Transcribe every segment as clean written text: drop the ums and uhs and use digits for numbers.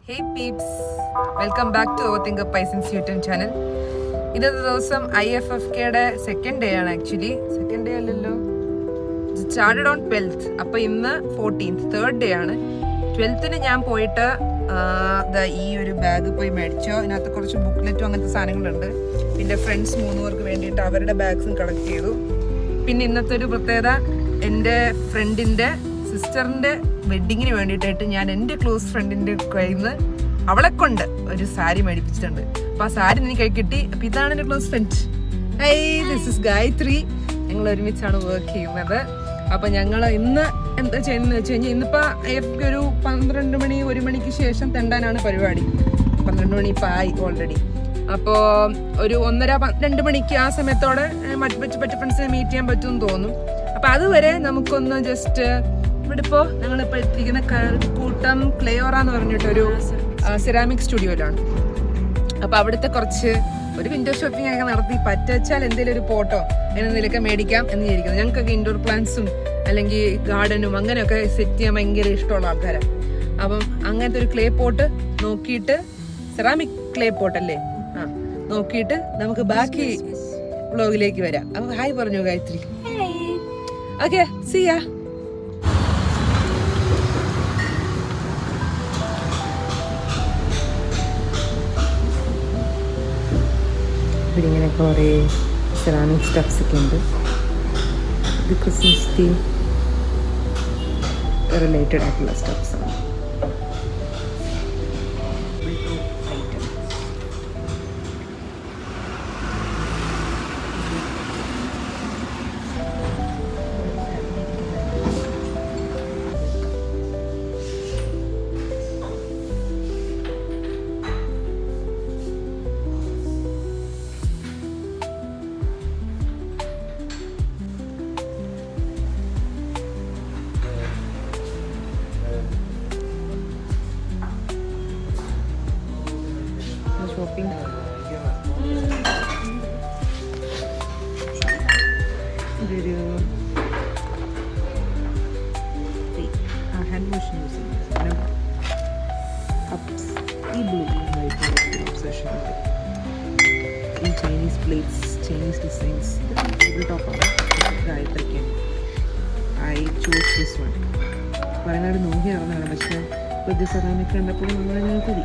Hey peeps, welcome back to Overthinker Pisons YouTube channel. ഇന്നത്തെ ദിവസം IFFKയുടെ second day ആണ്. Actually second day അല്ലല്ലോ, started on 12th. അപ്പോൾ ഇന്ന് 14th, തേർഡ് ഡേ ആണ്. 12th ഞാൻ പോയിട്ട് ഈ ഒരു ബാഗ് പോയി മേടിച്ചോ. ഇതിനകത്ത് കുറച്ച് ബുക്ക്ലെറ്റും അങ്ങനത്തെ സാധനങ്ങളുണ്ട്. പിന്നെ ഫ്രണ്ട്സ് 3 പേർക്ക് വേണ്ടിയിട്ട് അവരുടെ ബാഗ്സും കളക്ട് ചെയ്തു. പിന്നെ ഇന്നത്തെ ഒരു പ്രത്യേകത, എൻ്റെ ഫ്രണ്ടിൻ്റെ സിസ്റ്ററിൻ്റെ വെഡ്ഡിങ്ങിന് വേണ്ടിയിട്ടായിട്ട് ഞാൻ എൻ്റെ ക്ലോസ് ഫ്രണ്ടിൻ്റെ കയ്യിൽ നിന്ന് അവളെ കൊണ്ട് ഒരു സാരി മേടിപ്പിച്ചിട്ടുണ്ട്. അപ്പോൾ ആ സാരി എനിക്ക് കിട്ടി. അപ്പോൾ ഇതാണ് എൻ്റെ close friend. Hi, this is Gayathri. ഞങ്ങൾ ഒരുമിച്ചാണ് വർക്ക് ചെയ്യുന്നത്. അപ്പോൾ ഞങ്ങൾ ഇന്ന് എന്താ ചെയ്യുന്നതെന്ന് വെച്ച് കഴിഞ്ഞാൽ, ഇന്നിപ്പോൾ IFFK ഒരു 12 മണി 1 മണിക്ക് ശേഷം തെണ്ടാനാണ് പരിപാടി. 12 മണി ഇപ്പോൾ ആയി ഓൾറെഡി. അപ്പോൾ ഒരു 1:30-2 മണിക്ക് ആ സമയത്തോടെ മറ്റു ഫ്രണ്ട്സിനെ മീറ്റ് ചെയ്യാൻ പറ്റുമെന്ന് തോന്നും. അപ്പോൾ അതുവരെ നമുക്കൊന്ന് ജസ്റ്റ് ഇവിടെ ഇപ്പോൾ ഞങ്ങളിപ്പോൾ എത്തിക്കുന്ന കൂട്ടം ക്ലെയോറ എന്ന് പറഞ്ഞിട്ടൊരു സെറാമിക് സ്റ്റുഡിയോയിലാണ്. അപ്പോൾ അവിടുത്തെ കുറച്ച് ഒരു വിൻഡോ ഷോപ്പിംഗ് ഒക്കെ നടത്തി പറ്റാച്ചാൽ എന്തെങ്കിലും ഒരു പോട്ടോ എന്തെങ്കിലുമൊക്കെ മേടിക്കാം എന്ന് വിചാരിക്കുന്നു. ഞങ്ങൾക്കൊക്കെ ഇൻഡോർ പ്ലാന്റ്സും അല്ലെങ്കിൽ ഗാർഡനും അങ്ങനെയൊക്കെ സെറ്റ് ചെയ്യാൻ ഭയങ്കര ഇഷ്ടമുള്ള ആൾക്കാരാണ്. അപ്പം അങ്ങനത്തെ ഒരു ക്ലേ പോട്ട് നോക്കിയിട്ട്, സെറാമിക് ക്ലേ പോട്ടല്ലേ, നോക്കിയിട്ട് നമുക്ക് ബാക്കി വ്ളോഗിലേക്ക് വരാം. അപ്പോൾ ഹായ് പറഞ്ഞു ഗായത്രി. ഓക്കെ, സീ യാ. ഇവിടെ ഇങ്ങനെ കുറേ സെറാമിക് സ്റ്റഫ്സ് ഒക്കെ ഉണ്ട്. ഇത് ക്രിസ്മസ് തീം റിലേറ്റഡ് ആയിട്ടുള്ള സ്റ്റഫ്സ് ആണ്. ഷോപ്പിംഗ് ഇതൊരു ഹാൻഡ് വാഷ് യൂസ് ചെയ്യുന്നത്. കപ്സ് ഈ ബ്ലൂ ഒബ്സഷൻ ഉണ്ട്. ഈ Chinese plates, Chinese designs, table ടോപ്പാണ്. ഗായത്രിക്ക് ഐ ചൂസ് ദിസ് വൺ. പറയുന്നത് നോക്കി നടന്നതാണ്, പക്ഷേ പുതിയ സെറാമിക് കണ്ടപ്പോൾ നമ്മളങ്ങനെ കൂടി.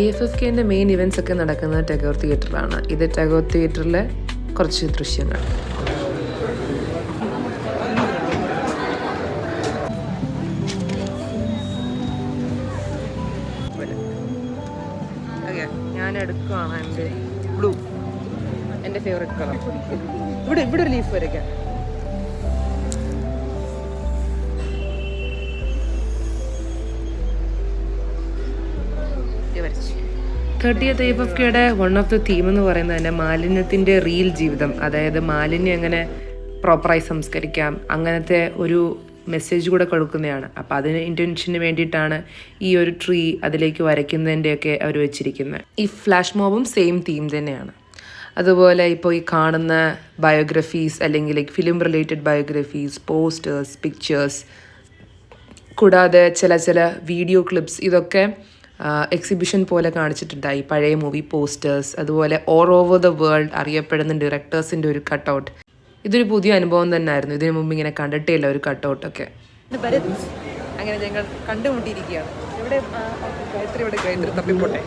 IFFKൻ്റെ മെയിൻ ഇവൻറ്റ്സ് ഒക്കെ നടക്കുന്നത് ടാഗോർ തിയേറ്ററിലാണ്. ഇത് ടാഗോർ തിയേറ്ററിലെ കുറച്ച് ദൃശ്യങ്ങൾ. ഞാൻ എടുക്കുകയാണ് എൻ്റെ ബ്ലൂ, എൻ്റെ ഫേവറേറ്റ് കളർ. ഇവിടെ ഒരു ലീഫ് വരയ്ക്കാം. 30th IFFKയുടെ വൺ ഓഫ് ദ തീം എന്ന് പറയുന്നത് തന്നെ മാലിന്യത്തിൻ്റെ റിയൽ ജീവിതം. അതായത് മാലിന്യം എങ്ങനെ പ്രോപ്പറായി സംസ്കരിക്കാം, അങ്ങനത്തെ ഒരു മെസ്സേജ് കൂടെ കൊടുക്കുന്നതാണ്. അപ്പോൾ അതിന് ഇൻറ്റൻഷന് വേണ്ടിയിട്ടാണ് ഈ ഒരു ട്രീ അതിലേക്ക് വരയ്ക്കുന്നതിൻ്റെയൊക്കെ അവർ വെച്ചിരിക്കുന്നത്. ഈ ഫ്ലാഷ് മോബും സെയിം തീം തന്നെയാണ്. അതുപോലെ ഇപ്പോൾ ഈ കാണുന്ന ബയോഗ്രഫീസ് അല്ലെങ്കിൽ film related biographies, posters, pictures, കൂടാതെ ചില വീഡിയോ ക്ലിപ്സ്, ഇതൊക്കെ എക്സിബിഷൻ പോലെ കാണിച്ചിട്ടുണ്ടായി. പഴയ മൂവി പോസ്റ്റേഴ്സ്, അതുപോലെ ഓൾ ഓവർ ദ വേൾഡ് അറിയപ്പെടുന്ന ഡയറക്ടേഴ്സിൻ്റെ ഒരു കട്ടൗട്ട്. ഇതൊരു പുതിയ അനുഭവം തന്നെയായിരുന്നു. ഇതിനു മുമ്പ് ഇങ്ങനെ കണ്ടിട്ടേ ഇല്ല ഒരു കട്ടൗട്ടൊക്കെ. അങ്ങനെ ഞങ്ങൾ കണ്ടുമുട്ടിയിരിക്കുകയാണ്. ഇവിടെ ഗായത്രി തപ്പിപ്പോട്ടെ.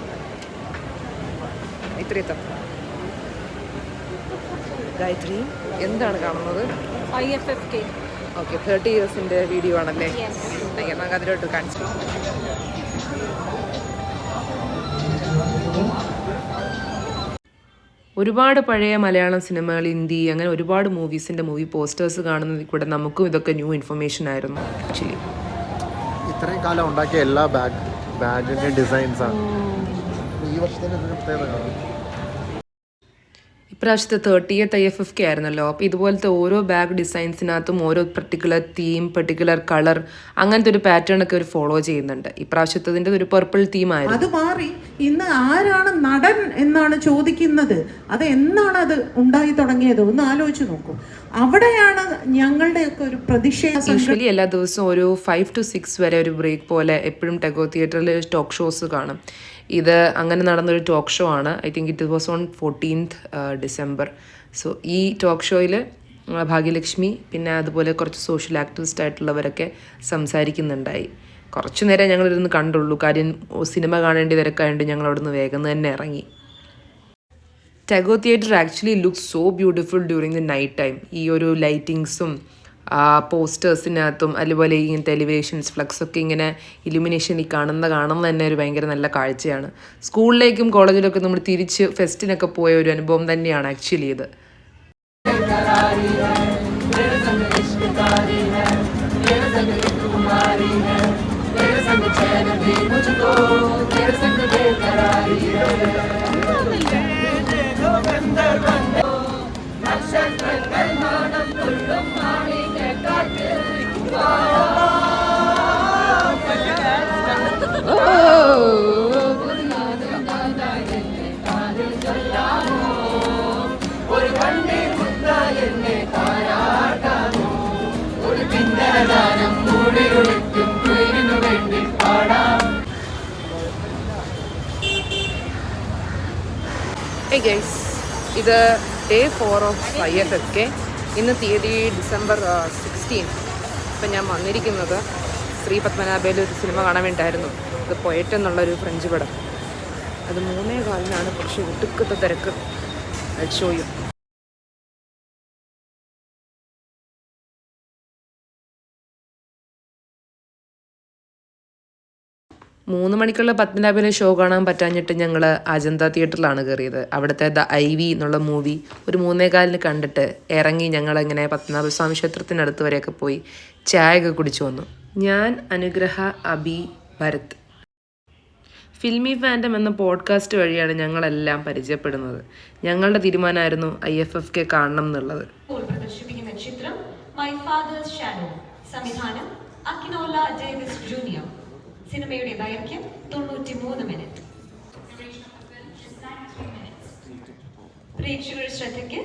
ഗായത്രി എന്താണ് കാണുന്നത്? IFFK. ഓക്കെ, 30 ഇയേഴ്സിൻ്റെ വീഡിയോ ആണല്ലേ. നമുക്ക് അതിലോട്ട് കാണിച്ചു. ഒരുപാട് പഴയ മലയാളം സിനിമകൾ, ഹിന്ദി, അങ്ങനെ ഒരുപാട് മൂവി പോസ്റ്റേഴ്സ് കാണുന്നതിൽ കൂടെ നമുക്കും ഇതൊക്കെ ന്യൂ ഇൻഫർമേഷൻ ആയിരുന്നു. ആക്ച്വലി ഇത്രയും കാലം ഉണ്ടാക്കിയ എല്ലാ ബാഗിൻ്റെ ഡിസൈൻസാണ് ഈ വർഷത്തിൻ്റെ പ്രത്യേകത. ഇപ്രാവശ്യത്തെ 30th IFFK ആയിരുന്നല്ലോ. അപ്പോൾ ഇതുപോലത്തെ ഓരോ ബാഗ് ഡിസൈൻസിനകത്തും ഓരോ പെർട്ടിക്കുലർ തീം, പെർട്ടിക്കുലർ കളർ, അങ്ങനത്തെ ഒരു പാറ്റേൺ ഒക്കെ ഒരു ഫോളോ ചെയ്യുന്നുണ്ട്. ഇപ്രാവശ്യത്തതിൻ്റെ ഒരു പർപ്പിൾ തീമായിരുന്നു. അത് മാറി ഇന്ന് ആരാണ് നടൻ എന്നാണ് ചോദിക്കുന്നത്. അത് എന്നാണ് അത് ഉണ്ടായി തുടങ്ങിയത് ഒന്ന് ആലോചിച്ച് നോക്കൂ. അവിടെയാണ് ഞങ്ങളുടെയൊക്കെ ഒരു പ്രതിഷേധ യൂഷ്വലി എല്ലാ ദിവസവും ഒരു 5 to 6 വരെ ഒരു ബ്രേക്ക് പോലെ എപ്പോഴും ടെഗോ തിയേറ്ററിൽ ടോക്ക് ഷോസ് കാണും. ഇത് അങ്ങനെ നടന്നൊരു ടോക്ക് ഷോ ആണ്. I think it was on 14th December. So ഈ ടോക്ക് ഷോയിൽ ഭാഗ്യലക്ഷ്മി പിന്നെ അതുപോലെ കുറച്ച് സോഷ്യൽ ആക്ടിവിസ്റ്റ് ആയിട്ടുള്ളവരൊക്കെ സംസാരിക്കുന്നുണ്ടായി. കുറച്ചു നേരം ഞങ്ങളിരുന്ന് കണ്ടുള്ളൂ. കാര്യം സിനിമ കാണേണ്ടി തിരക്കായതുകൊണ്ട് ഞങ്ങൾ അവിടെ നിന്ന് വേഗം തന്നെ ഇറങ്ങി. Tagore theatre actually looks so beautiful during the night time. ഈ ഒരു ലൈറ്റിങ്സും പോസ്റ്റേഴ്സിനകത്തും അതുപോലെ ഈ ടെലിവിഷൻസ് ഫ്ലക്സൊക്കെ ഇങ്ങനെ ഇലുമിനേഷൻ കാണുന്ന തന്നെ ഒരു ഭയങ്കര നല്ല കാഴ്ചയാണ്. സ്കൂളിലേക്കും കോളേജിലൊക്കെ നമ്മൾ തിരിച്ച് ഫെസ്റ്റിനൊക്കെ പോയ ഒരു അനുഭവം തന്നെയാണ് ആക്ച്വലി ഇത്. Hey guys, ഇത് Day 4 of IFFK. ഇന്ന് തീയതി December 16. ഇപ്പം ഞാൻ വന്നിരിക്കുന്നത് ശ്രീ പത്മനാഭയിൽ ഒരു സിനിമ കാണാൻ വേണ്ടിയിട്ടായിരുന്നു. ഇത് പൊയറ്റ് എന്നുള്ളൊരു ഫ്രഞ്ച് പടം. അത് 3:15 പക്ഷേ ഒടുക്കത്തെ തിരക്ക്. I show you. 3 മണിക്കുള്ള പത്മനാഭനെ ഷോ കാണാൻ പറ്റാഞ്ഞിട്ട് ഞങ്ങൾ അജന്ത തിയേറ്ററിലാണ് കയറിയത്. അവിടുത്തെ ദ IV എന്നുള്ള മൂവി ഒരു 3:15 കണ്ടിട്ട് ഇറങ്ങി ഞങ്ങളിങ്ങനെ പത്മനാഭസ്വാമി ക്ഷേത്രത്തിനടുത്ത് വരെയൊക്കെ പോയി ചായയൊക്കെ കുടിച്ചു വന്നു. ഞാൻ അനുഗ്രഹ അബി ഭരത്. ഫിൽമി ഫാൻഡം എന്ന പോഡ്കാസ്റ്റ് വഴിയാണ് ഞങ്ങളെല്ലാം പരിചയപ്പെടുന്നത്. ഞങ്ങളുടെ തീരുമാനമായിരുന്നു IFFK കാണണം എന്നുള്ളത്. പ്രദർശിപ്പിക്കുന്ന ചിത്രം മൈ ഫാദേഴ്സ് ഷാഡോ, സംവിധാനം അക്കിനോല ഡേവിസ് ജൂനിയർ. സിനിമയുടെ ദൈർഘ്യം 93 മിനിറ്റ്. പ്രേക്ഷകരുടെ ശ്രദ്ധയ്ക്ക്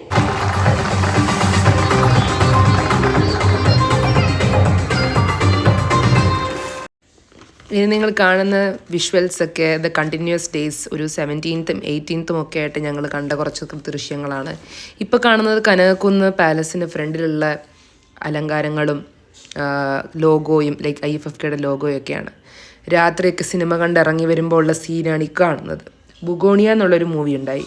ഇനി നിങ്ങൾ കാണുന്ന വിഷ്വൽസൊക്കെ ദ കണ്ടിന്യൂസ് ഡേയ്സ് ഒരു 17th 18th ഒക്കെ ആയിട്ട് ഞങ്ങൾ കണ്ട കുറച്ച് ദൃശ്യങ്ങളാണ്. ഇപ്പോൾ കാണുന്നത് കനകക്കുന്ന് പാലസിന് ഫ്രണ്ടിലുള്ള അലങ്കാരങ്ങളും ലോഗോയും ലൈക്ക് IFFKയുടെ ലോഗോയൊക്കെയാണ്. രാത്രിയൊക്കെ സിനിമ കണ്ടിറങ്ങി വരുമ്പോൾ ഉള്ള സീനാണ് ഈ കാണുന്നത്. ബുഗോണിയ എന്നുള്ളൊരു മൂവി ഉണ്ടായി.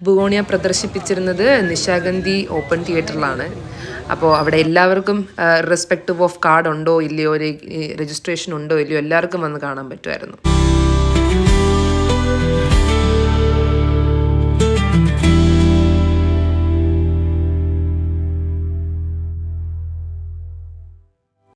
ബുഗോണിയ പ്രദർശിപ്പിച്ചിരുന്നത് നിശാഗന്ധി ഓപ്പൺ തിയേറ്ററിലാണ്. അപ്പോൾ അവിടെ എല്ലാവർക്കും റെസ്പെക്റ്റീവ് ഓഫ് കാർഡ് ഉണ്ടോ ഇല്ലയോ, രജിസ്ട്രേഷൻ ഉണ്ടോ ഇല്ലയോ എല്ലാവർക്കും വന്ന് കാണാൻ പറ്റുമായിരുന്നു.